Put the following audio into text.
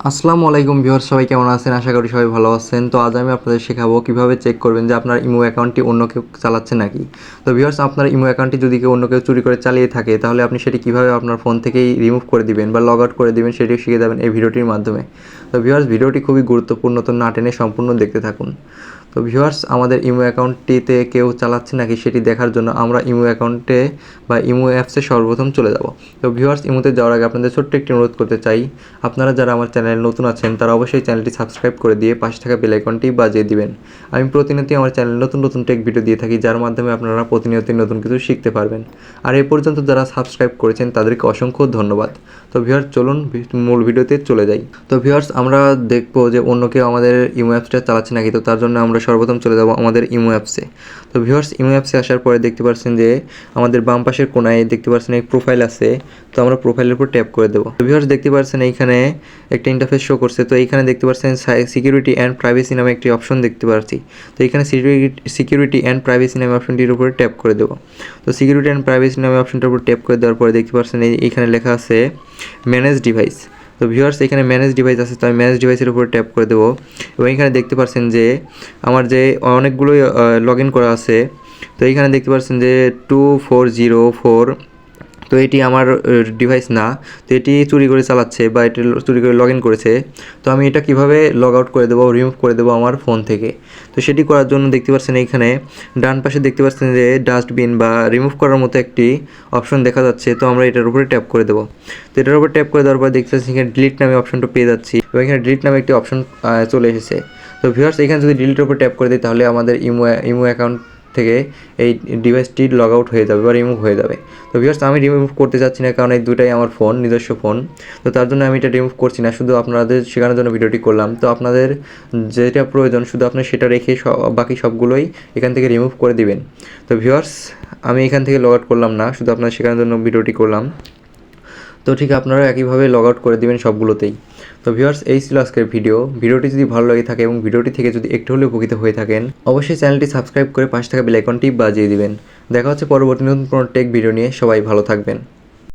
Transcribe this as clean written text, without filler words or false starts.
আসসালামু আলাইকুম ভিউয়ার্স, সবাই কেমন আছেন? আশা করি সবাই ভালো আছেন। তো আজ আমি আপনাদের শেখাবো কিভাবে চেক করবেন যে আপনার ইমো অ্যাকাউন্টটি অন্য কেউ চালাচ্ছে নাকি। তো ভিউয়ার্স, আপনার ইমো অ্যাকাউন্টটি যদি কেউ অন্য কেউ চুরি করে চালিয়ে থাকে তাহলে আপনি সেটি কিভাবে আপনার ফোন থেকেই রিমুভ করে দিবেন বা লগ আউট করে দিবেন সেটিও শিখে যাবেন এই ভিডিওটির মাধ্যমে। তো ভিউয়ার্স, ভিডিওটি খুবই গুরুত্বপূর্ণ, তো না টেনে সম্পূর্ণ দেখতে থাকুন। তো ভিউয়ার্স, আমাদের ইমো অ্যাকাউন্টটিতে কেউ চালাচ্ছে নাকি সেটি দেখার জন্য আমরা ইমো অ্যাকাউন্টে বা ইমো অ্যাপসে সর্বপ্রথম চলে যাব। তো ভিউয়ার্স, ইমোতে যাওয়ার আগে আপনাদের ছোট্ট একটি অনুরোধ করতে চাই, আপনারা যারা আমার চ্যানেলে নতুন আছেন তারা অবশ্যই চ্যানেলটি সাবস্ক্রাইব করে দিয়ে পাশে থাকা বেল আইকনটি বাজিয়ে দিবেন। আমি প্রতিনিয়তই আমার চ্যানেলে নতুন নতুন টেক ভিডিও দিয়ে থাকি, যার মাধ্যমে আপনারা প্রতিনিয়তই নতুন কিছু শিখতে পারবেন। আর এই পর্যন্ত যারা সাবস্ক্রাইব করেছেন তাদেরকে অসংখ্য ধন্যবাদ। তো ভিউয়ার্স, চলুন মূল ভিডিওতে চলে যাই। তো ভিউয়ার্স, আমরা দেখবো যে অন্য কেউ আমাদের ইমো অ্যাপসটা চালাচ্ছে নাকি। তো তার জন্য আমরা সর্বপ্রথম চলে যাব আমাদের ইমো অ্যাপসে। তো ভিউয়ার্স, ইমো অ্যাপসে আসার পরে দেখতে পাচ্ছেন যে আমাদের বাম পাশের কোণায় দেখতে পাচ্ছেন এক প্রোফাইল আছে। তো আমরা প্রোফাইলের উপর ট্যাপ করে দেবো। তো ভিউয়ার্স, দেখতে পাচ্ছেন এইখানে একটা ইন্টারফেস শো করছে। তো এইখানে দেখতে পাচ্ছেন সিকিউরিটি অ্যান্ড প্রাইভেসি নামে একটি অপশন দেখতে পাচ্ছি। তো এইখানে সিকিউরিটি অ্যান্ড প্রাইভেসি নামে অপশনটির উপরে ট্যাপ করে দেবো। তো সিকিউরিটি অ্যান্ড প্রাইভেসি নামে অপশনটার উপর ট্যাপ করে দেওয়ার পরে দেখতে পাচ্ছেন এইখানে লেখা আছে ম্যানেজ ডিভাইস। তো ভিউয়ার্স, এখানে ম্যানেজ ডিভাইস আছে, তো আমি ম্যানেজ ডিভাইসের উপর ট্যাপ করে দেবো। এবং এখানে দেখতে পাচ্ছেন যে আমার যে অনেকগুলোই লগ ইন করা আছে। তো এইখানে দেখতে পাচ্ছেন যে 2404। তো এটি আমার ডিভাইস না, তো এটি চুরি করে চালাচ্ছে বা এটি চুরি করে লগ ইন করেছে। তো আমি এটা কিভাবে লগ আউট করে দেবো, রিমুভ করে দেবো আমার ফোন থেকে। তো সেটি করার জন্য দেখতে পাচ্ছেন এইখানে ডান পাশে দেখতে পাচ্ছেন যে ডাস্টবিন বা রিমুভ করার মতো একটি অপশন দেখা যাচ্ছে। তো আমরা এটার উপরে ট্যাপ করে দেবো। তো এটার উপর ট্যাপ করে দেওয়ার পর দেখতে পাচ্ছি এখানে ডিলিট নামে অপশনটা পেয়ে যাচ্ছি এবং এখানে ডিলিট নামে একটি অপশন চলে এসেছে। তো ভিউয়ার্স, এখানে যদি ডিলিটের উপর ট্যাপ করে দিই তাহলে আমাদের ইমো অ্যাকাউন্ট থেকে এই ডিভাইসটি লগ আউট হয়ে যাবে বা রিমুভ হয়ে যাবে। তো ভিউয়ার্স, আমি রিমুভ করতে চাচ্ছি না, কারণ এই দুটাই আমার ফোন, নিজস্ব ফোন। তো তার জন্য আমি এটা রিমুভ করছি না, শুধু আপনাদের শেখানোর জন্য ভিডিওটি করলাম। তো আপনাদের যেটা প্রয়োজন শুধু আপনি সেটা রেখে বাকি সবগুলোই এখান থেকে রিমুভ করে দিবেন। তো ভিউয়ার্স, আমি এখান থেকে লগ আউট করলাম না, শুধু আপনাদের শেখানোর জন্য ভিডিওটি করলাম। তো ঠিক আপনারা একইভাবে লগ আউট করে দিবেন সবগুলোতেই। তো ভিউয়ার্স, এই ছিল আজকের ভিডিওটি যদি ভালো লাগে থাকে এবং ভিডিওটি থেকে যদি একটু হলেও উপকৃত হয়ে থাকেন অবশ্যই চ্যানেলটি সাবস্ক্রাইব করে পাশে থাকা বেল আইকনটি বাজিয়ে দিবেন। দেখা হচ্ছে পরবর্তী নতুন কোনো টেক ভিডিও নিয়ে। সবাই ভালো থাকবেন।